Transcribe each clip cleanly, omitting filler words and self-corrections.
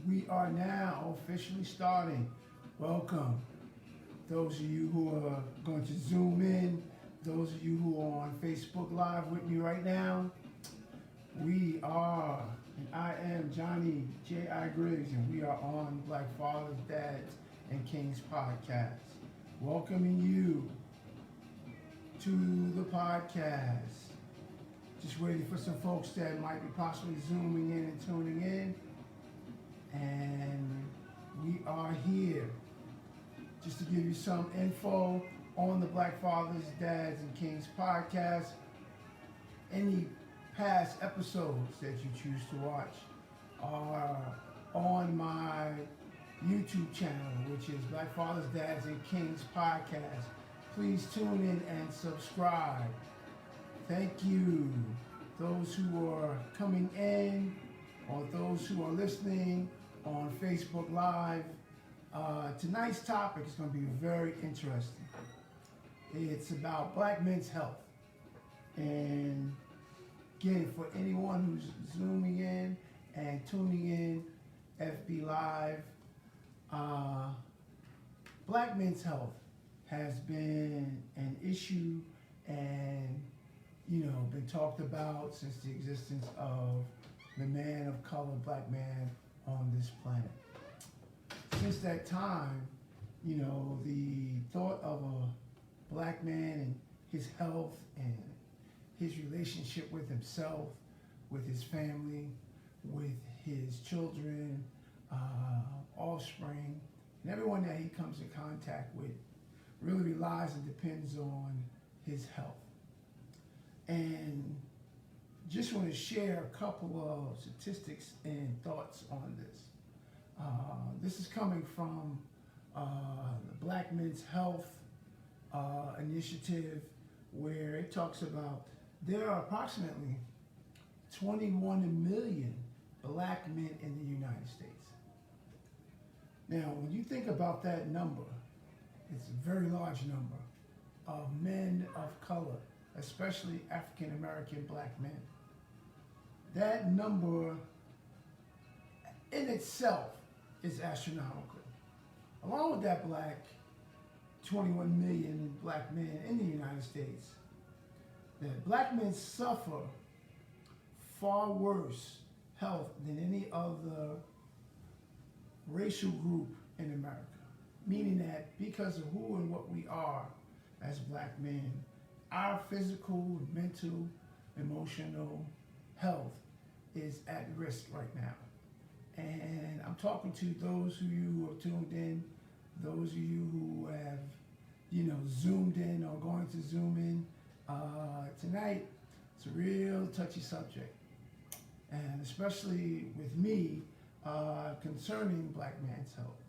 We are now officially starting. Welcome. Those of you who are going to Zoom in, those of you who are on Facebook Live with me right now, we are, and I am Johnny J.I. Griggs, and we are on Black Fathers, Dads, and Kings podcast. Welcoming you to the podcast. Just waiting for some folks that might be possibly zooming in and tuning in. And we are here just to give you some info on the Black Fathers, Dads, and Kings podcast. Any past episodes that you choose to watch are on my YouTube channel, which is Black Fathers, Dads, and Kings podcast. Please tune in and subscribe. Thank you. Those who are coming in or those who are listening on Facebook Live. Tonight's topic is going to be very interesting. It's about black men's health. And again, for anyone who's zooming in and tuning in, FB Live, black men's health has been an issue and, been talked about since the existence of the man of color, black man on this planet. Since that time, the thought of a black man and his health and his relationship with himself, with his family, with his children, offspring, and everyone that he comes in contact with really relies and depends on his health. And just want to share a couple of statistics and thoughts on this. This is coming from the Black Men's Health Initiative, where it talks about there are approximately 21 million black men in the United States. Now, when you think about that number, it's a very large number of men of color, especially African American black men. That number in itself is astronomical. Along with that 21 million black men in the United States, that black men suffer far worse health than any other racial group in America. Meaning that because of who and what we are as black men, our physical, mental, emotional health is at risk right now. And I'm talking to those of you who have tuned in, those of you who have, zoomed in or going to zoom in. Tonight, it's a real touchy subject. And especially with me, concerning black man's health.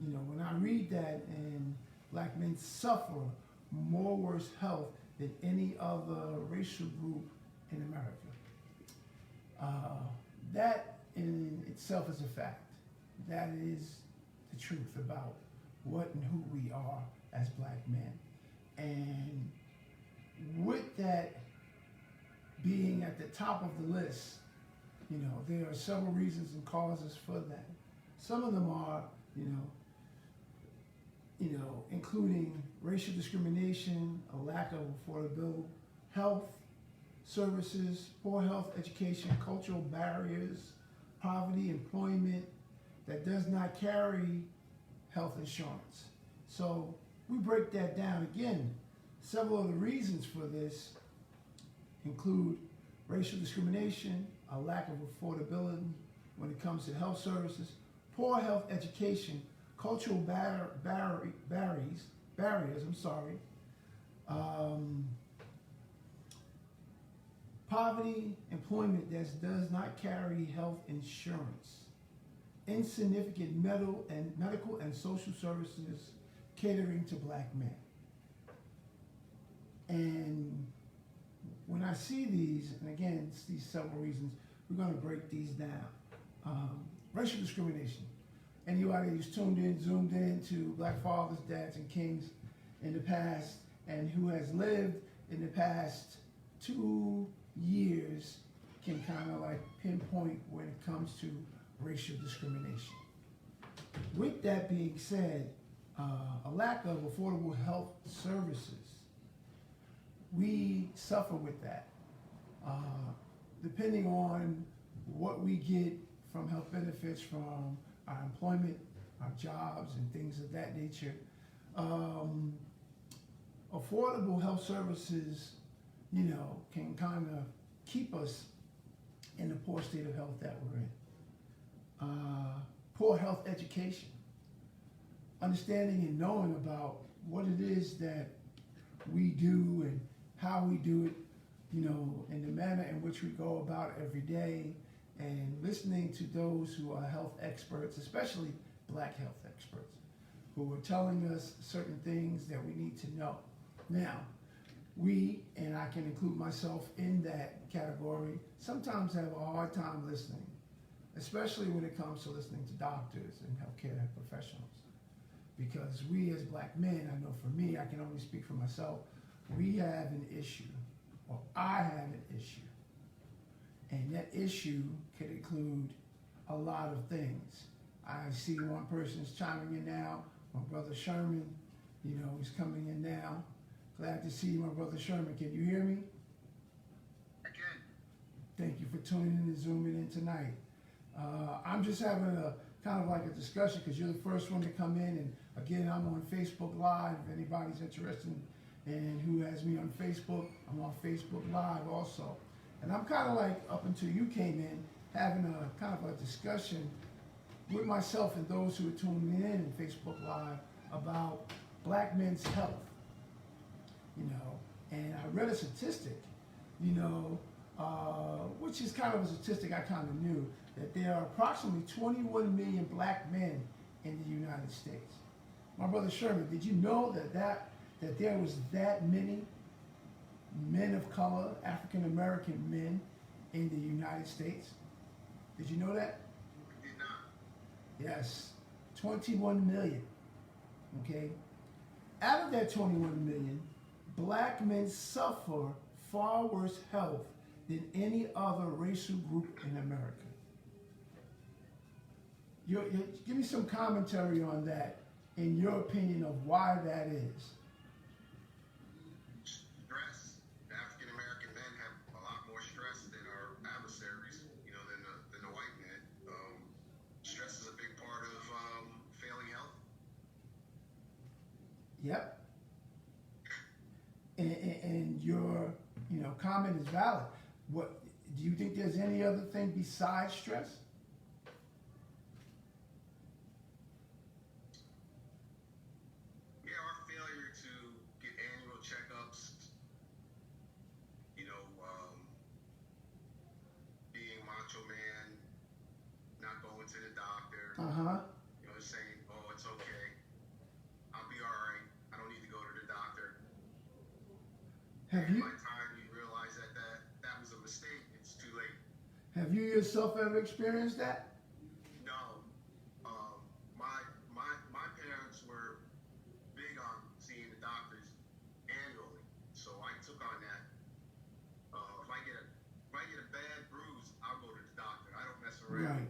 When I read that and black men suffer more worse health than any other racial group in America. That in itself is a fact. That is the truth about what and who we are as black men. And with that being at the top of the list, there are several reasons and causes for that. Some of them are, including racial discrimination, a lack of affordable health services, poor health education, cultural barriers, poverty, employment that does not carry health insurance. So we break that down again. Several of the reasons for this include racial discrimination, a lack of affordability when it comes to health services, poor health education, cultural barriers, poverty, employment that does not carry health insurance, insignificant medical and social services catering to black men. And when I see these, and again, it's these several reasons, we're going to break these down. Racial discrimination. Anybody who's tuned in, zoomed in to Black Fathers, Dads, and Kings in the past, and who has lived in the past 2 years can kind of pinpoint when it comes to racial discrimination. With that being said, a lack of affordable health services, we suffer with that. Depending on what we get from health benefits from our employment, our jobs, and things of that nature, affordable health services, can kind of keep us in the poor state of health that we're in. Poor health education, understanding and knowing about what it is that we do and how we do it, in the manner in which we go about every day, and listening to those who are health experts, especially Black health experts, who are telling us certain things that we need to know. Now, we, and I can include myself in that category, sometimes have a hard time listening, especially when it comes to listening to doctors and healthcare professionals. Because we as Black men, I know for me, I can only speak for myself, we have an issue, or I have an issue. And that issue could include a lot of things. I see one person's chiming in now, my brother Sherman, he's coming in now. Glad to see you, my brother Sherman. Can you hear me? I can. Thank you for tuning in and zooming in tonight. I'm just having a kind of like a discussion because you're the first one to come in, and again, I'm on Facebook Live. If anybody's interested in who has me on Facebook, I'm on Facebook Live also. And I'm kind of like, up until you came in, having a kind of a discussion with myself and those who are tuning in Facebook Live about Black men's health. And I read a statistic, which is kind of a statistic I kind of knew, that there are approximately 21 million Black men in the United States. My brother Sherman, did you know that there was that many men of color, African American men in the United States? Did you know that? I did not. Yes, 21 million, okay? Out of that 21 million, Black men suffer far worse health than any other racial group in America. Give me some commentary on that, in your opinion of why that is. Stress. African American men have a lot more stress than our adversaries, than the white men. Stress is a big part of failing health. Yep. And your comment is valid. What do you think there's any other thing besides stress? Yeah, our failure to get annual checkups, being macho man, not going to the doctor, saying, oh, it's okay, I'll be all right, I don't need to go to the doctor. Have you? By the time you realize that was a mistake, it's too late. Have you yourself ever experienced that? No. My parents were big on seeing the doctors annually, so I took on that. If I get a bad bruise, I'll go to the doctor. I don't mess around. Right.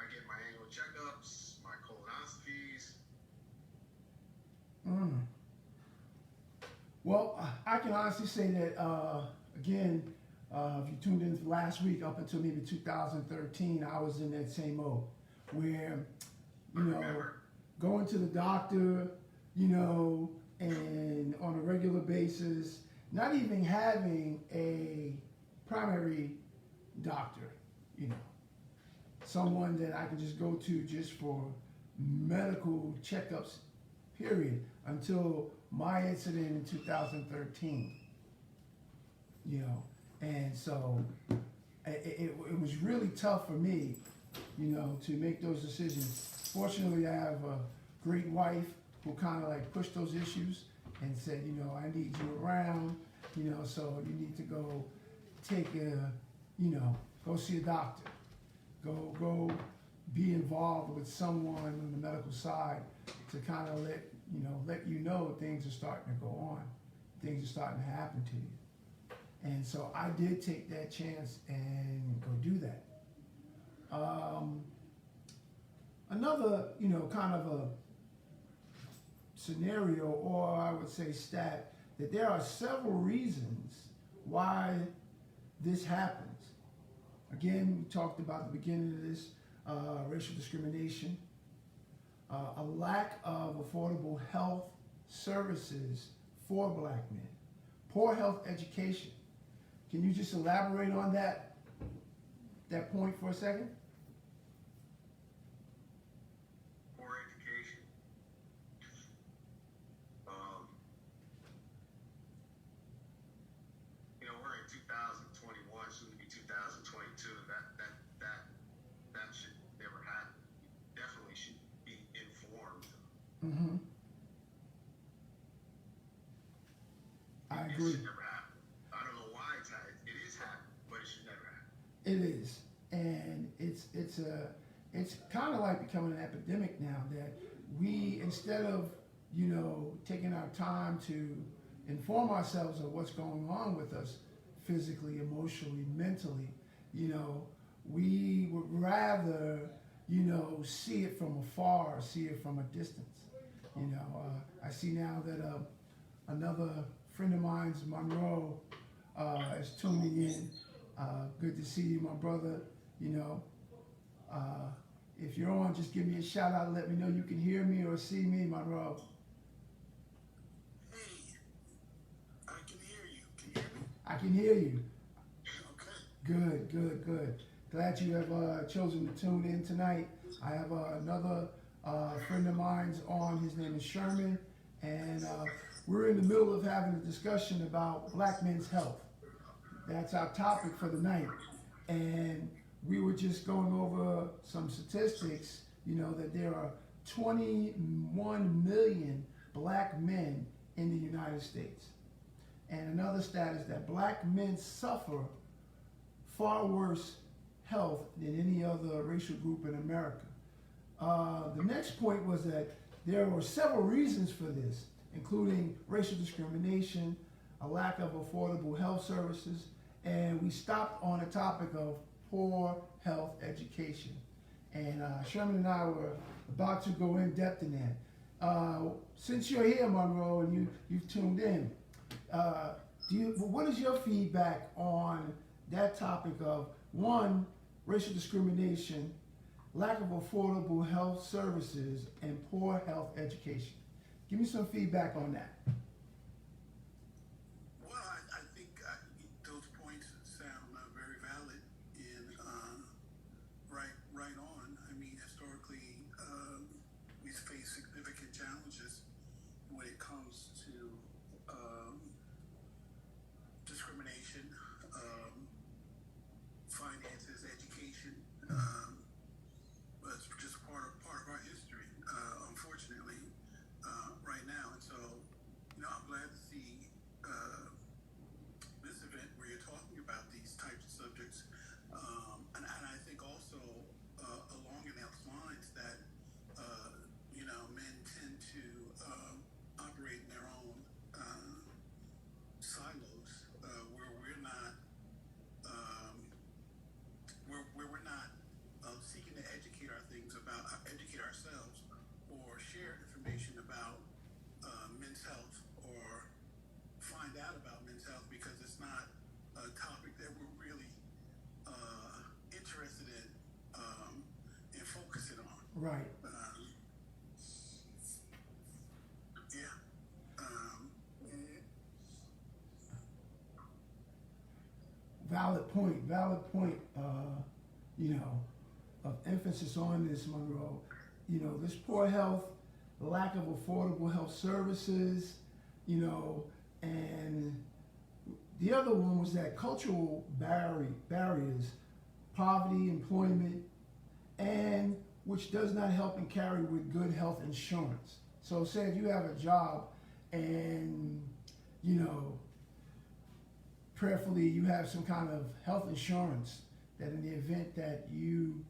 I get my annual checkups, my colonoscopies. Well, I can honestly say that, again, if you tuned in last week up until maybe 2013, I was in that same mode where, going to the doctor, and on a regular basis, not even having a primary doctor, someone that I can just go to just for medical checkups, period, until my incident in 2013, and so it was really tough for me, to make those decisions. Fortunately, I have a great wife who kind of like pushed those issues and said, I need you around, so you need to go go see a doctor, go be involved with someone on the medical side to kind of let you know things are starting to go on, things are starting to happen to you. And so I did take that chance and go do that. another, kind of a scenario, or I would say stat, that there are several reasons why this happens. Again, we talked about the beginning of this, racial discrimination, a lack of affordable health services for black men, poor health education. Can you just elaborate on that point for a second? Poor education. We're in 2021, soon to be 2022. That should never happen. You definitely should be informed. Mm-hmm. I agree. It should never happen. I don't know why it is happening, but it should never happen. It is, and it's kind of like becoming an epidemic now, that we, instead of taking our time to inform ourselves of what's going on with us physically, emotionally, mentally, we would rather see it from afar, see it from a distance. I see now that another friend of mine's, Monroe, is tuning in. Good to see you, my brother. If you're on, just give me a shout out and let me know you can hear me or see me, Monroe. Hey, I can hear you. Can you hear me? I can hear you. Okay. Good. Glad you have chosen to tune in tonight. I have another friend of mine's on. His name is Sherman, and we're in the middle of having a discussion about black men's health. That's our topic for the night. And we were just going over some statistics, that there are 21 million black men in the United States. And another stat is that black men suffer far worse health than any other racial group in America. The next point was that there were several reasons for this, including racial discrimination, a lack of affordable health services, and we stopped on the topic of poor health education. And Sherman and I were about to go in depth in that. Since you're here, Monroe, and you've tuned in, what is your feedback on that topic of, one, racial discrimination, lack of affordable health services, and poor health education? Give me some feedback on that. Well, I think those points sound very valid and right on. I mean, historically, we've faced significant challenges when it comes to discrimination, finances, education. It's just part of our history, unfortunately, right now. And so, I'm glad to see this event where you're talking about these types of subjects. And I think also along in those lines that, men tend to operate in their own silos where we're not where we're not seeking to educate ourselves or share information about men's health or find out about men's health, because it's not a topic that we're really interested in focusing on. Right. Valid point, of emphasis on this, Monroe. This poor health, the lack of affordable health services, and the other one was that cultural barriers, poverty, employment, and which does not help and carry with good health insurance. So say if you have a job and, prayerfully you have some kind of health insurance, that in the event that you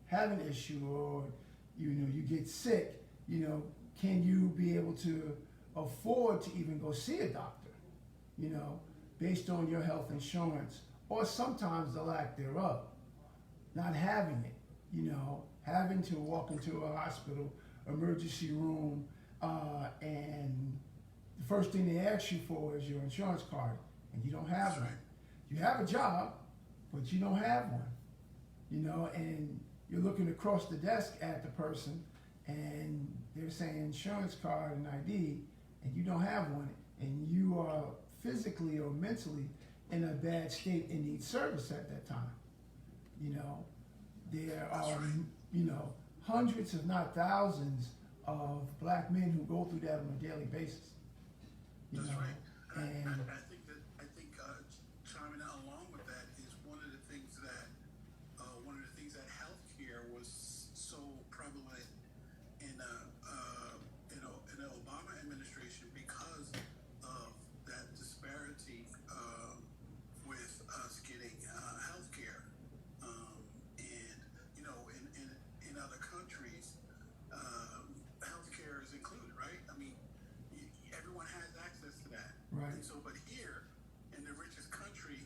have an issue or, you get sick, can you be able to afford to even go see a doctor, based on your health insurance, or sometimes the lack thereof, not having it. having to walk into a hospital emergency room, and the first thing they ask you for is your insurance card, and you don't have one. You have a job, but you don't have one, and you're looking across the desk at the person, and they're saying insurance card and ID, and you don't have one, and you are physically or mentally in a bad state and need service at that time. There are, hundreds, if not thousands, of black men who go through that on a daily basis. That's right. And I think chiming in along with that is one of the things that healthcare was so prevalent in the Obama administration because of that disparity with us getting healthcare. In other countries, healthcare is included, right? I mean, everyone has access to that. Right. And so, but here, in the richest country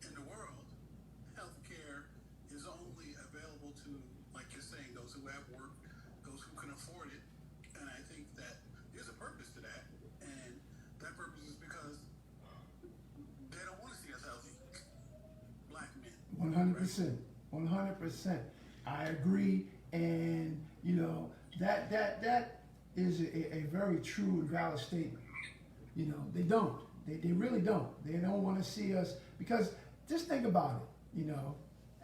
in the world, healthcare is only available to, like you're saying, those who have work, those who can afford it. And I think that there's a purpose to that. And that purpose is because they don't want to see us healthy. Black men. 100%. 100%. I agree, and that is a very true and valid statement. They don't. They really don't. They don't want to see us, because just think about it.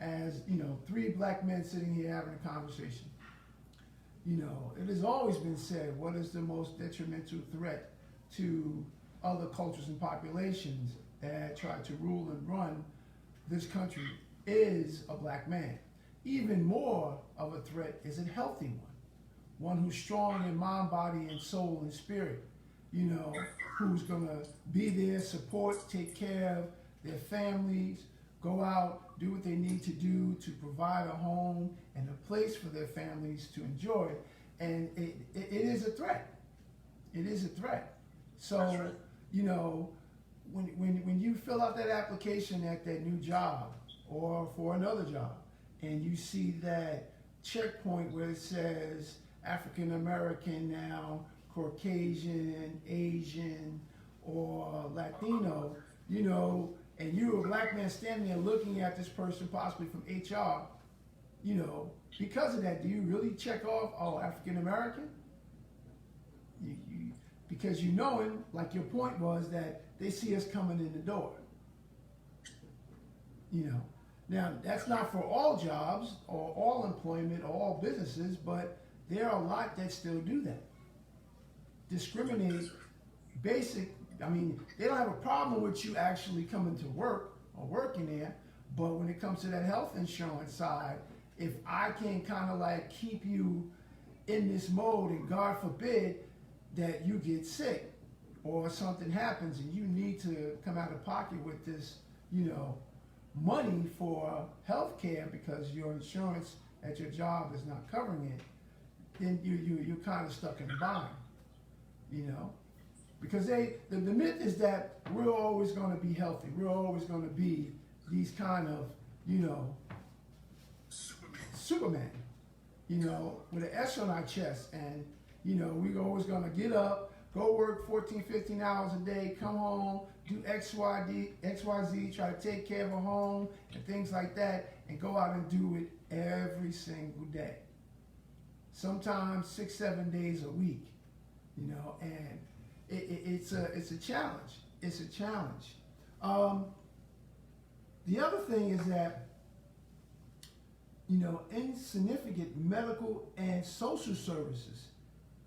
As three black men sitting here having a conversation. It has always been said, what is the most detrimental threat to other cultures and populations that try to rule and run this country is a black man. Even more of a threat is a healthy one who's strong in mind, body, and soul and spirit, who's gonna be there, support, take care of their families, go out, do what they need to do to provide a home and a place for their families to enjoy. And it is a threat. It is a threat. So, when you fill out that application at that new job or for another job, and you see that checkpoint where it says African American now, Caucasian, Asian, or Latino, and you're a black man standing there looking at this person possibly from HR, because of that, do you really check off, African American? Because like your point was that they see us coming in the door. Now, that's not for all jobs or all employment or all businesses, but there are a lot that still do that. Discriminate, they don't have a problem with you actually coming to work or working there, but when it comes to that health insurance side, if I can kind of like keep you in this mode, and God forbid that you get sick or something happens and you need to come out of pocket with this, money for health care because your insurance at your job is not covering it, then you're kind of stuck in a bind, because the myth is that we're always going to be healthy. We're always going to be these kind of, Superman, with an S on our chest, and, we're always going to get up, go work 14, 15 hours a day, come home, do XYZ, try to take care of a home and things like that, and go out and do it every single day. Sometimes 6-7 days a week, and it's a challenge. It's a challenge. The other thing is that, insignificant medical and social services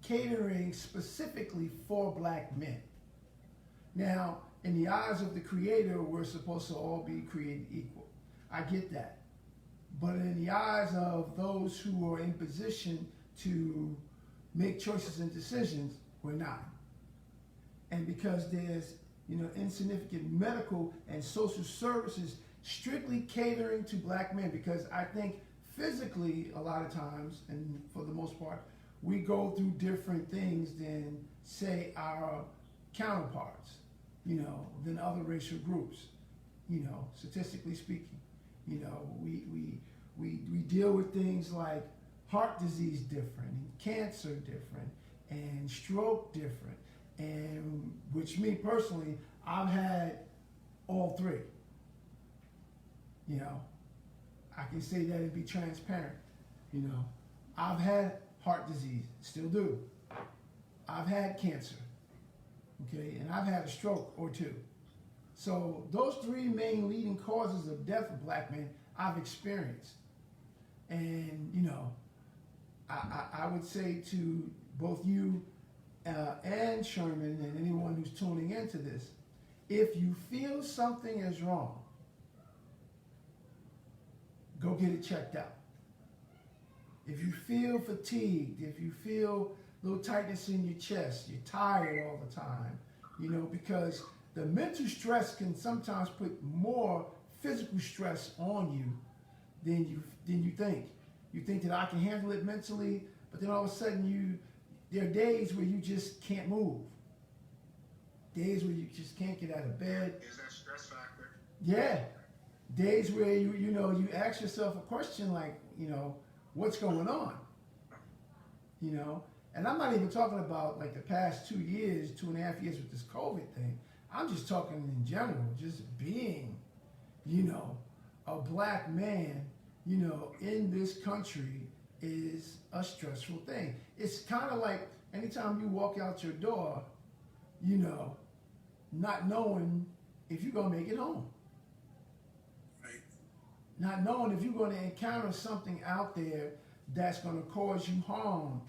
catering specifically for black men. Now, in the eyes of the Creator, we're supposed to all be created equal. I get that. But in the eyes of those who are in position to make choices and decisions, we're not. And because there's, insignificant medical and social services strictly catering to black men, because I think physically, a lot of times, and for the most part, we go through different things than, say, our counterparts, than other racial groups, statistically speaking. we deal with things like heart disease different, and cancer different, and stroke different, and which me personally, I've had all three. You know, I can say that and be transparent. You know, I've had heart disease, still do. I've had cancer, okay, and I've had a stroke or two. So those three main leading causes of death of black men I've experienced. And, you know, I would say to both you and Sherman and anyone who's tuning into this, if you feel something is wrong, go get it checked out. If you feel fatigued, if you feel a little tightness in your chest, you're tired all the time, you know, because the mental stress can sometimes put more physical stress on you than you think. You think that I can handle it mentally, but then all of a sudden there are days where you just can't move. Days where you just can't get out of bed. Is that stress factor? Yeah. Days where you ask yourself a question like, you know, what's going on? You know? And I'm not even talking about like the past 2 years, 2.5 years with this COVID thing. I'm just talking in general, just being, you know, a black man, you know, in this country is a stressful thing. It's kind of like anytime you walk out your door, you know, not knowing if you're going to make it home. Right. Not knowing if you're going to encounter something out there that's going to cause you harm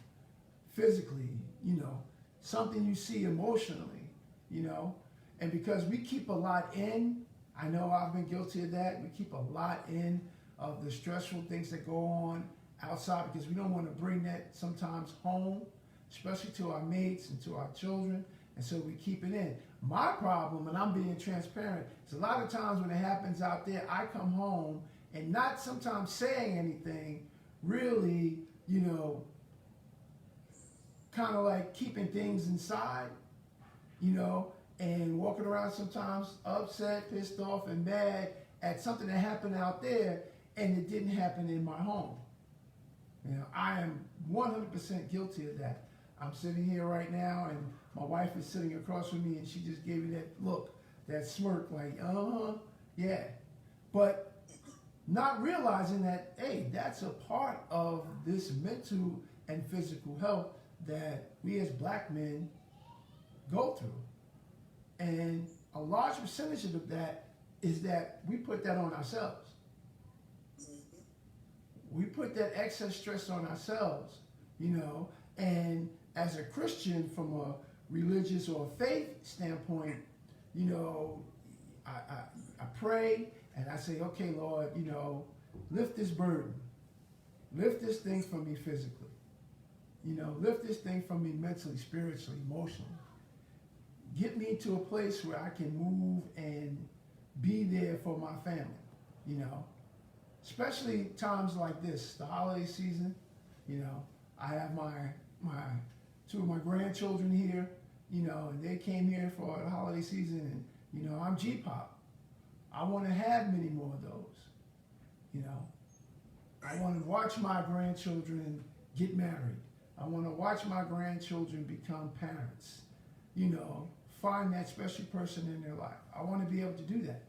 physically, you know, something you see emotionally, you know. And because we keep a lot in, I know I've been guilty of that, we keep a lot in of the stressful things that go on outside because we don't want to bring that sometimes home, especially to our mates and to our children, and so we keep it in. My problem, and I'm being transparent, is a lot of times when it happens out there, I come home and not sometimes saying anything, really, you know, kind of like keeping things inside, you know, and walking around sometimes upset, pissed off, and mad at something that happened out there and it didn't happen in my home. You know, I am 100% guilty of that. I'm sitting here right now and my wife is sitting across from me and she just gave me that look, that smirk like, yeah. But not realizing that, hey, that's a part of this mental and physical health that we as black men go through. And a large percentage of that is that we put that on ourselves. We put that excess stress on ourselves, you know, and as a Christian from a religious or faith standpoint, you know, I pray and I say, okay, Lord, you know, lift this burden. Lift this thing from me physically. You know, lift this thing from me mentally, spiritually, emotionally. Get me to a place where I can move and be there for my family, you know. Especially times like this, the holiday season, you know, I have my two of my grandchildren here, you know, and they came here for the holiday season and, you know, I'm G-pop. I want to have many more of those, you know. I want to watch my grandchildren get married. I want to watch my grandchildren become parents, you know, find that special person in their life. I want to be able to do that,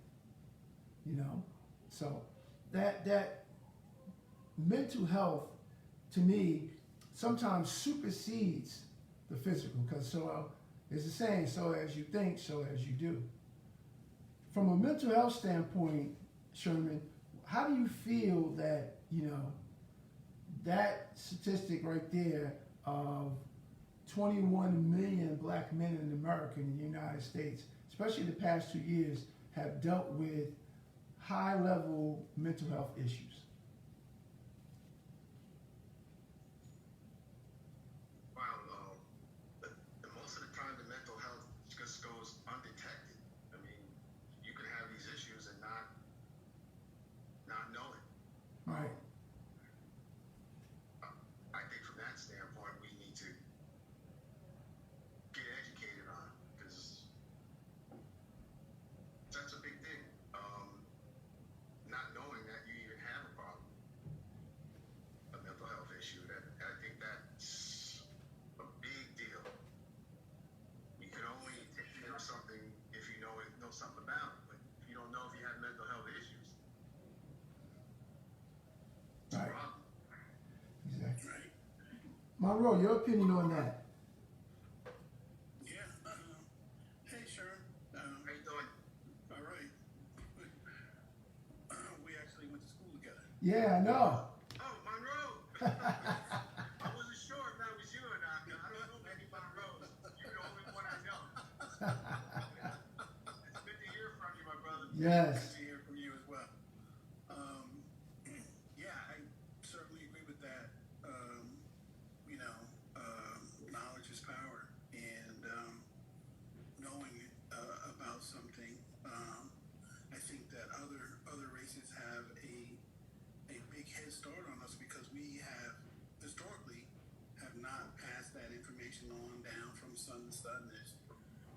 you know. So that mental health, to me, sometimes supersedes the physical, because so there's a saying, so as you think, so as you do. From a mental health standpoint, Sherman, how do you feel that, you know, that statistic right there of 21 million black men in America and the United States, especially the past 2 years, have dealt with high-level mental health issues? Wow, most of the time the mental health just goes undetected. I mean, you can have these issues and not know it. Right. I think from that standpoint, we need to get educated on it, because that's a big thing. Not knowing that you even have a Monroe, your opinion on that? Yeah. Hey, Sharon. How you doing? All right. We actually went to school together. Yeah, I know. Oh, Monroe. I wasn't sure if that was you or not. I don't know many Monroes. You're the only one I know. It's good to hear from you, my brother. Yes. Good to hear from you as well. Yeah, I certainly agree with that. Knowledge is power, and knowing about something. I think that other races have a big head start on us because we have historically have not passed that information on down from son to son.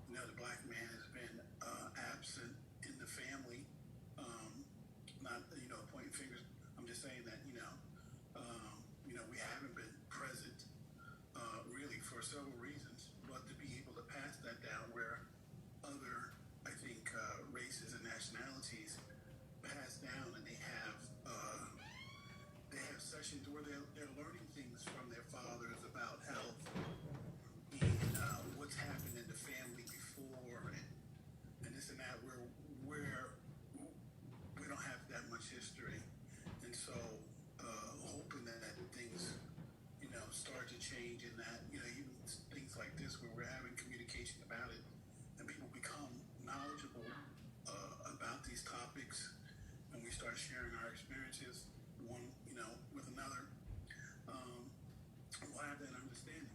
The black man has been absent in the family. Not pointing fingers. I'm just saying that we haven't been present really for several reasons, but to be able to pass that down where other, I think, races and nationalities pass down, and they have sessions where they're learning things from their fathers about health and what's happened in the family before and this and that, where we don't have that much history, and so hoping that things start to change, and that even things like this where we're having communication about it and people become knowledgeable about these topics, and we start sharing our experiences one with another. We'll have that understanding,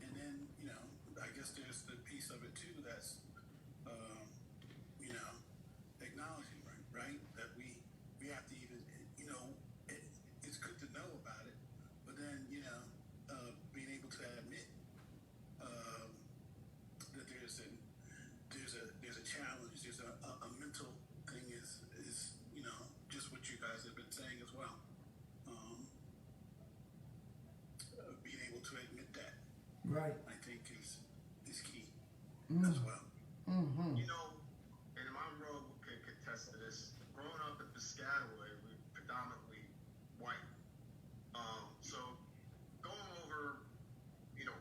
and then I guess there's the piece of it too that's acknowledging, right, that we have to even it's good to know about it, but then being able to admit that there's a challenge, there's a mental thing is just what you guys have been saying as well. Being able to admit that, Right. I think is key Mm. as well. Mm-hmm. And Monroe can contest to this. Growing up in Piscataway, we're predominantly white. So going over,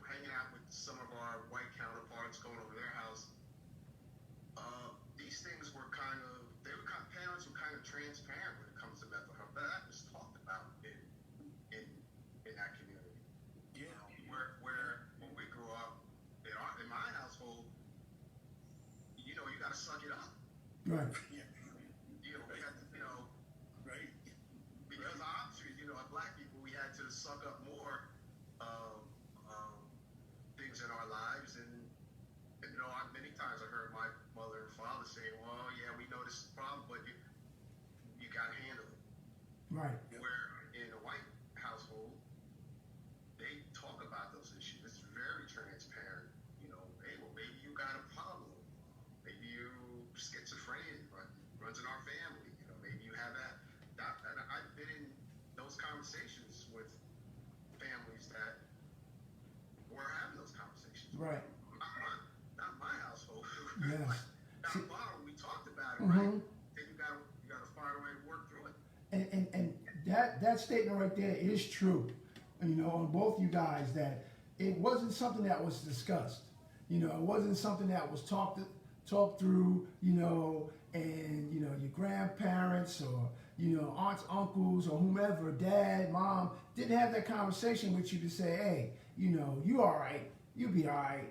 hanging out with some of our white counterparts, going over their house, these things were parents were kind of transparent when it comes to mental health. That was talked about in that community. Yeah. Where when we grew up, in my household, you got to suck it up. Right. Yeah. We had to, Right. because obviously, as black people, we had to suck up more things in our lives, and many times I heard my mother and father say, "Well, yeah, we know this is a problem, but you got to handle it." Right. Where in a white household, they talk about those issues. It's very transparent. Hey, well, maybe you got a problem. Maybe you schizophrenia runs in our family. Maybe you have that. And I've been in those conversations with families that were having those conversations. Right. Not my household. Yes. Down the bottom, we talked about it, Mm-hmm. right? Then you gotta find a way to work through it. And that statement right there is true, on both you guys, that it wasn't something that was discussed. It wasn't something that was talked through, and your grandparents or aunts, uncles, or whomever, dad, mom, didn't have that conversation with you to say, hey, you all right, you be all right,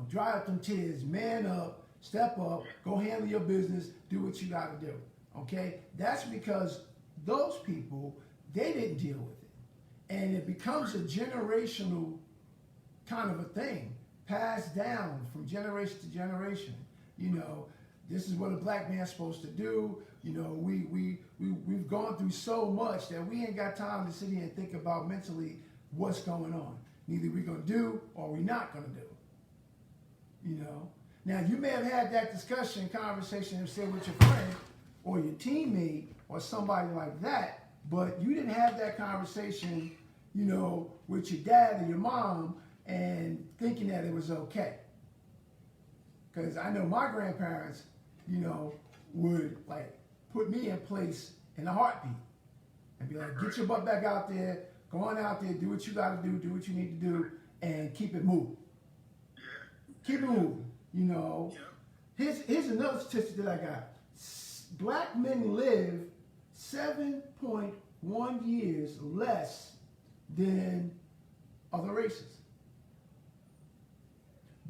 dry up them tears, man up, step up, go handle your business, do what you got to do. Okay, that's because those people, they didn't deal with it, and it becomes a generational kind of a thing, passed down from generation to generation. This is what a black man's supposed to do. We've gone through so much that we ain't got time to sit here and think about mentally what's going on. Neither we're gonna do or we're not gonna do. Now you may have had that conversation, say with your friend or your teammate or somebody like that, but you didn't have that conversation, with your dad or your mom and thinking that it was okay. Because I know my grandparents, would like put me in place in a heartbeat and be like, get your butt back out there, Go on out there, do what you got to do what you need to do, and keep it moving. Yeah. Keep it moving. You know. Yeah. Here's another statistic that I got. Black men live 7.1 years less than other races.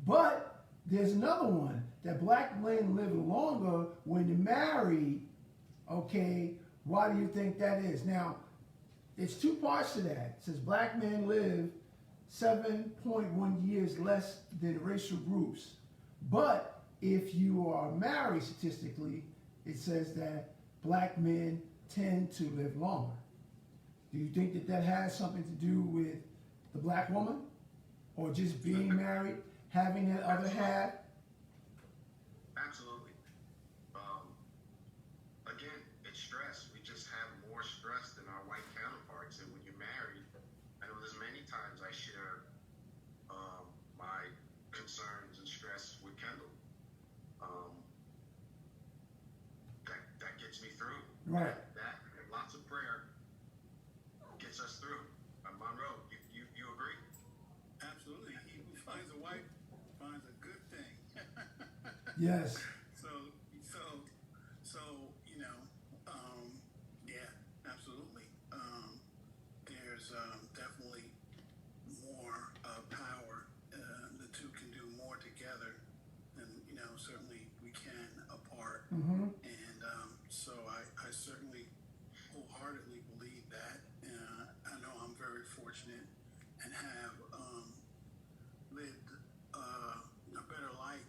But there's another one that black men live longer when they're married. Okay, why do you think that is? Now, there's two parts to that. It says black men live 7.1 years less than racial groups. But if you are married statistically, it says that black men tend to live longer. Do you think that that has something to do with the black woman? Or just being married, having that other half? Absolutely. Again, it's stress. We just have more stress than our white counterparts. And when you're married, I know there's many times I share my concerns and stress with Kendall. That gets me through. Right. That lots of prayer gets us through. Monroe, you agree? Absolutely. He who finds a wife finds a good thing. Yes. So, you know, yeah, absolutely. There's definitely more power. The two can do more together than, you know, certainly we can apart. Mm-hmm. And so I certainly wholeheartedly believe that. I know I'm very fortunate and have lived a better life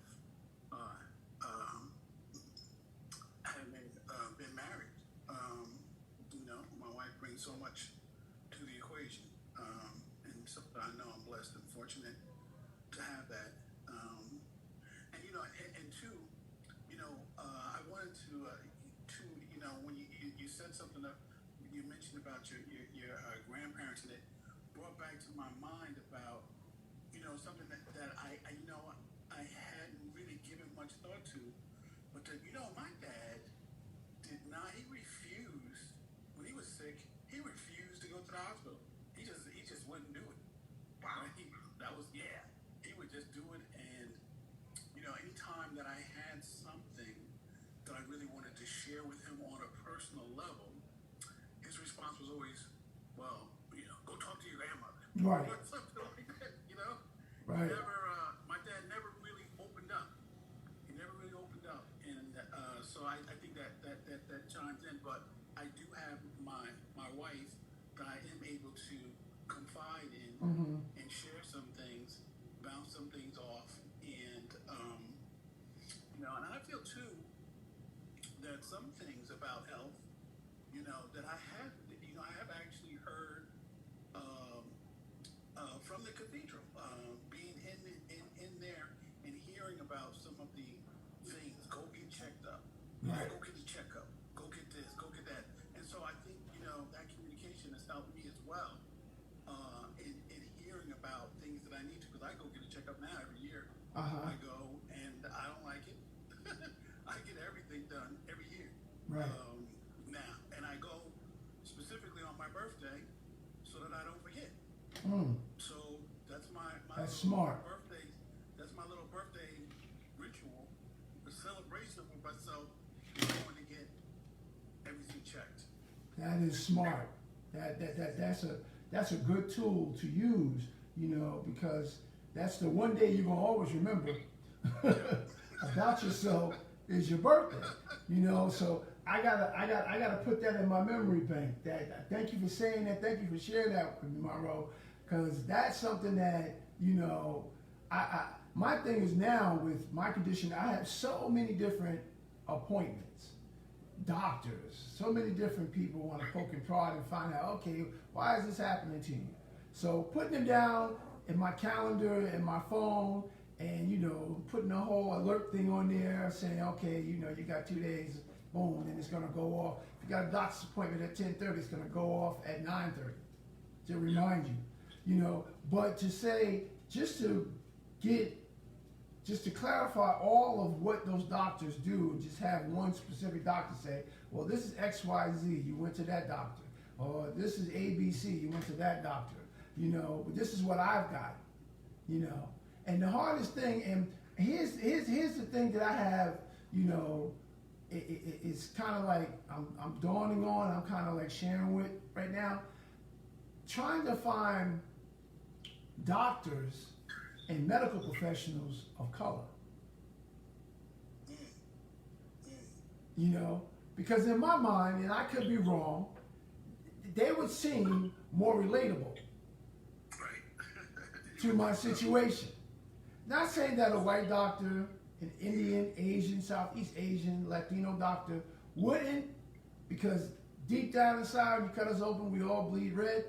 having been married. You know, my wife brings so much to the equation, and so I know I'm blessed and fortunate to have that. And you know, and two, you know, I wanted to, you know, when you said something that you mentioned about your grandparents, and it brought back to my mind about, you know, something that I you know, I hadn't really given much thought to, but that, you know, my dad did not, he refused, when he was sick, he refused to go to the hospital. He just wouldn't do it. Wow. He would just do it. And, you know, anytime that I had something that I really wanted to share with him on a personal level, his response was always, well, you know, go talk to your grandmother. Right. Or something like that, you know? Right. My dad never really opened up. He never really opened up. And so I think that chimes in. But I do have my wife that I am able to confide in and share some things, bounce some things off. And, you know, and I feel too that some things about health, you know, that I have actually heard from the cathedral, being in there and hearing about some of the things. Go get checked up. Right. Go get the checkup. Go get this. Go get that. And so I think, you know, that communication has helped me as well in hearing about things that I need to, because I go get a checkup now every year. Uh-huh. I go and I don't like it. I get everything done every year. Right. Now, and I go specifically on my birthday so that I don't forget. So that's my That's smart. birthday. That's my little birthday ritual, a celebration with myself, going to get everything checked. That is smart. That's a good tool to use, you know, because that's the one day you're gonna always remember about yourself is your birthday, you know. So I gotta put that in my memory bank. Thank you for saying that. Thank you for sharing that with me, Monroe, because that's something that, you know, my thing is now with my condition, I have so many different appointments, doctors, so many different people want to poke and prod and find out, okay, why is this happening to you? So putting them down in my calendar and my phone, and, you know, putting a whole alert thing on there saying, okay, you know, you got 2 days, boom, and it's going to go off. If you got a doctor's appointment at 10:30, it's going to go off at 9:30 to remind you, you know. But to say, just to clarify all of what those doctors do, and just have one specific doctor say, well, this is X, Y, Z. You went to that doctor. or this is ABC, you went to that doctor, but this is what I've got, And the hardest thing, and here's the thing that I have, it's kind of like I'm dawning on, I'm kind of like sharing with right now, trying to find doctors and medical professionals of color. Because in my mind, and I could be wrong, they would seem more relatable to my situation. Not saying that a white doctor, an Indian, Asian, Southeast Asian, Latino doctor wouldn't, because deep down inside, you cut us open, we all bleed red.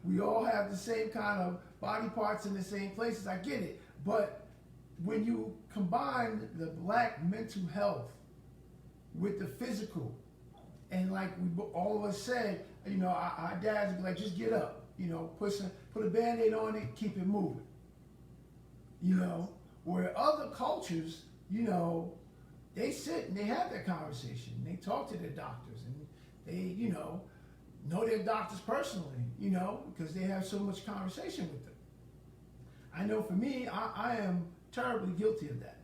We all have the same kind of body parts in the same places. I get it. But when you combine the black mental health with the physical, and like all of us said, our dads would be like, just get up, put a Band-Aid on it, keep it moving. Where other cultures, they sit and they have that conversation. They talk to their doctors, and they, know their doctors personally, because they have so much conversation with them. I know for me, I am terribly guilty of that.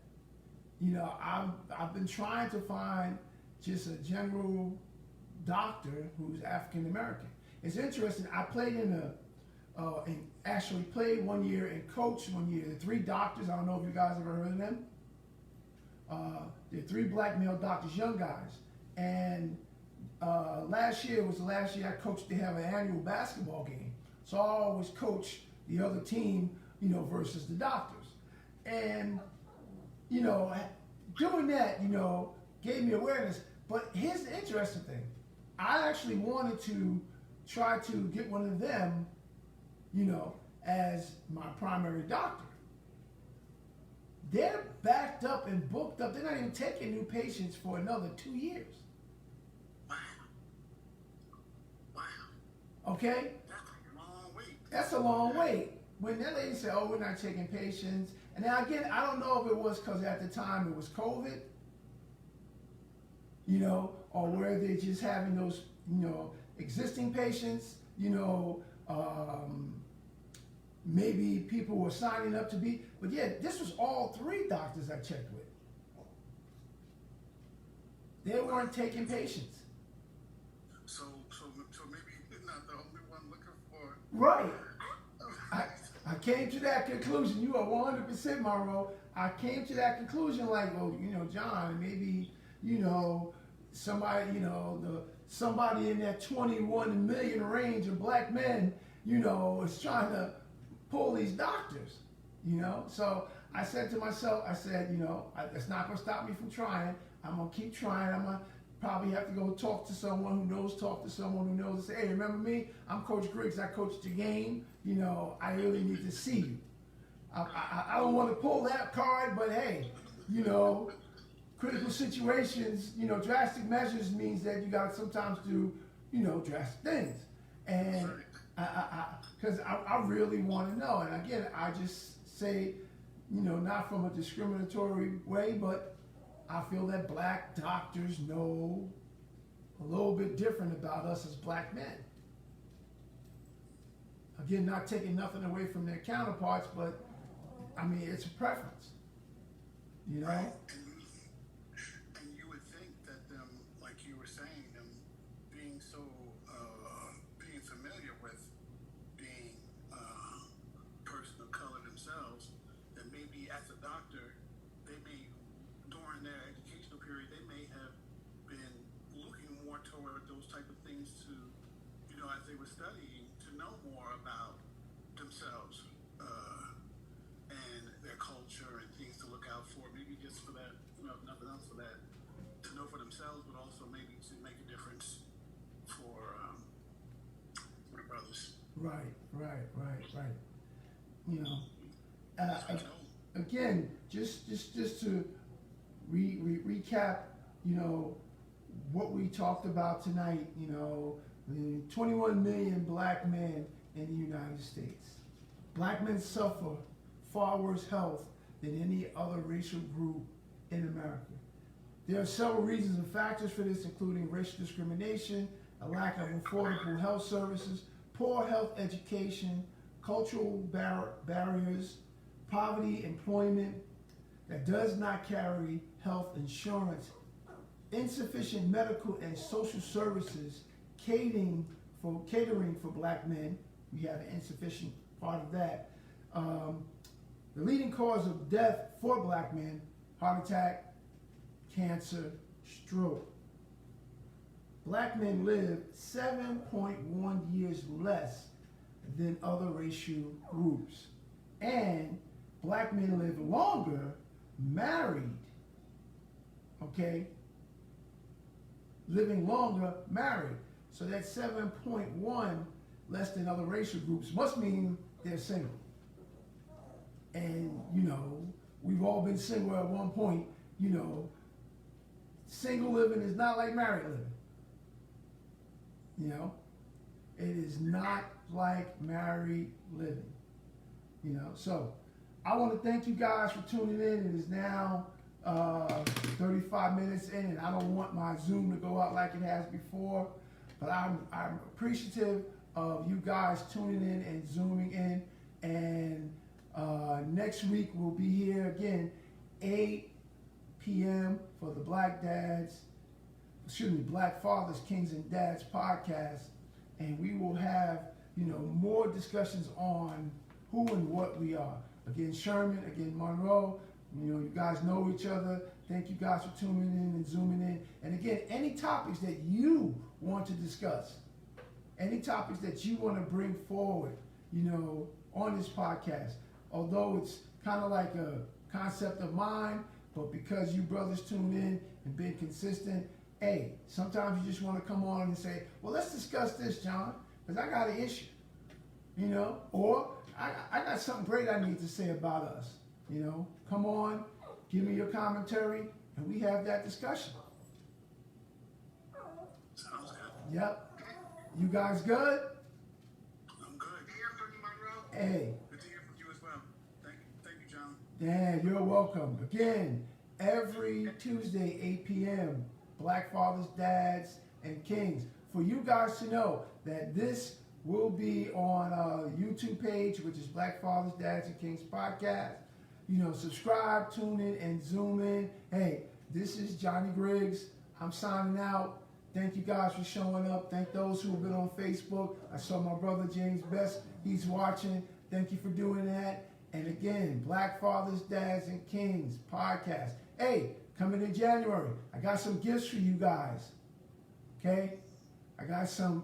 I've been trying to find just a general doctor who's African American. It's interesting. I played and actually played 1 year and coached 1 year. The 3 doctors, I don't know if you guys ever heard of them. They're 3 black male doctors, young guys. And last year was the last year I coached. They have an annual basketball game. So I always coach the other team, versus the doctors. And, doing that, gave me awareness. But here's the interesting thing. I actually wanted to try to get one of them, as my primary doctor. They're backed up and booked up. They're not even taking new patients for another 2 years. Wow. Okay? That's a long wait. That's a long wait. When that lady said, we're not taking patients. And now again, I don't know if it was because at the time it was COVID, or where they're just having those, existing patients, maybe people were signing up to be, but yeah, this was all 3 doctors I checked with. They weren't taking patients. So maybe you're not the only one looking for. Right. I came to that conclusion. You are 100% Monroe. I came to that conclusion like, John, maybe, somebody, somebody in that 21 million range of black men, is trying to pull these doctors, So I said to myself, it's not going to stop me from trying. I'm going to keep trying. I'm going to probably have to go talk to someone who knows, and say, hey, remember me? I'm Coach Griggs. I coached the game. I really need to see you. I don't want to pull that card, but hey, critical situations, drastic measures means that you got to sometimes do, drastic things. And because I really want to know. And again, I just say, not from a discriminatory way, but I feel that black doctors know a little bit different about us as black men. Again, not taking nothing away from their counterparts, but it's a preference, Right. And you would think that them, like you were saying, them being so, being familiar with being person of color themselves, that maybe as a doctor, they may, during their educational period, they may have been looking more toward those type of things to, as they were studying, to know more about themselves and their culture and things to look out for, maybe just for that, if nothing else for that, to know for themselves, but also maybe to make a difference for the brothers. Right. Again, just to recap, what we talked about tonight, the 21 million black men in the United States. Black men suffer far worse health than any other racial group in America. There are several reasons and factors for this, including racial discrimination, a lack of affordable health services, poor health education, cultural barriers, poverty, employment that does not carry health insurance, insufficient medical and social services catering for black men. We have an insufficient part of that. The leading cause of death for black men: heart attack, cancer, stroke. Black men live 7.1 years less than other racial groups. And black men live longer married. Okay? Living longer married. So that 7.1 less than other racial groups must mean they're single. And, we've all been single at one point. Single living is not like married living. It is not like married living. So I want to thank you guys for tuning in. It is now 35 minutes in, and I don't want my Zoom to go out like it has before, but I'm appreciative of you guys tuning in and zooming in. And next week we'll be here again, 8 p.m. for the Black Fathers, Kings, and Dads podcast, and we will have more discussions on who and what we are. Again, Sherman, again, Monroe. You guys know each other. Thank you guys for tuning in and zooming in. And again, any topics that you want to discuss, any topics that you want to bring forward, on this podcast. Although it's kind of like a concept of mine, but because you brothers tuned in and been consistent, hey, sometimes you just want to come on and say, well, let's discuss this, John, because I got an issue, or I got something great I need to say about us. Come on, give me your commentary, and we have that discussion. Sounds good. Yep. You guys good? I'm good. Good to hear from you, Monroe. Hey. Good to hear from you as well. Thank you, John. Dan, you're welcome. Again, every Tuesday, 8 p.m., Black Fathers, Dads, and Kings. For you guys to know that this will be on a YouTube page, which is Black Fathers, Dads, and Kings podcast. Subscribe, tune in, and zoom in. Hey, this is Johnny Griggs. I'm signing out. Thank you guys for showing up. Thank those who have been on Facebook. I saw my brother James Best. He's watching. Thank you for doing that. And again, Black Fathers, Dads, and Kings podcast. Hey, coming in January, I got some gifts for you guys. Okay? I got some,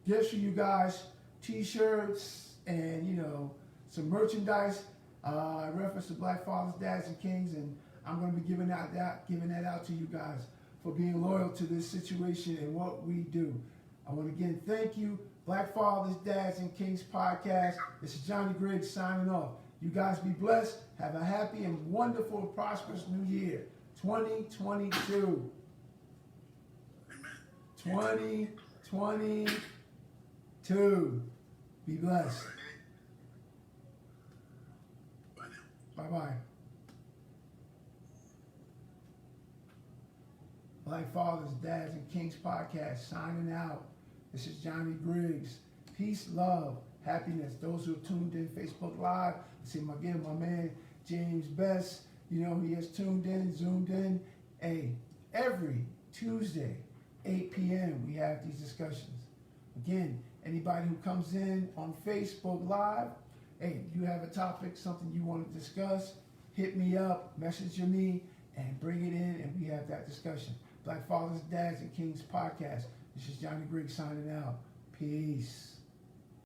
gifts for you guys. T-shirts and, some merchandise. I reference to Black Fathers, Dads, and Kings, and I'm going to be giving that out to you guys for being loyal to this situation and what we do. I want to again thank you. Black Fathers, Dads, and Kings podcast. This is Johnny Griggs signing off. You guys be blessed. Have a happy and wonderful and prosperous new year, 2022. Amen. 2022. Be blessed. Bye now. Bye-bye. Black Fathers, Dads, and Kings podcast signing out. This is Johnny Griggs. Peace, love, happiness. Those who have tuned in Facebook Live, I see my man James Best. He has tuned in, zoomed in. Hey, every Tuesday, 8 p.m. we have these discussions. Again, anybody who comes in on Facebook Live, hey, you have a topic, something you want to discuss, hit me up, message me, and bring it in, and we have that discussion. Black Fathers, Dads, and Kings podcast. This is Johnny Griggs signing out. Peace.